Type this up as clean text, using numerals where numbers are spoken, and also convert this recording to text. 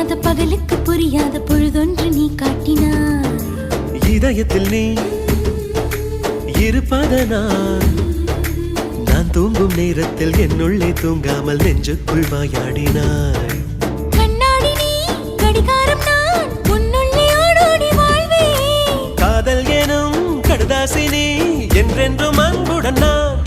தெரியாத பகலுக்கு புரியாத பொழுதொன்று நீ காட்டினாய். இதயத்தில் நீ இருப்பதனால் நான் தூங்கும் நேரத்தில் என்னுள்ளே தூங்காமல் நெஞ்சுக்குள் வாயாடினாய். கண்ணாடி நீ கடிகாரம் நான் உன்னுள்ளே ஓடோடி வாழ்வே. காதல் எனும் கடுதாசி நீ என்றென்றும் அன்புடன் நான்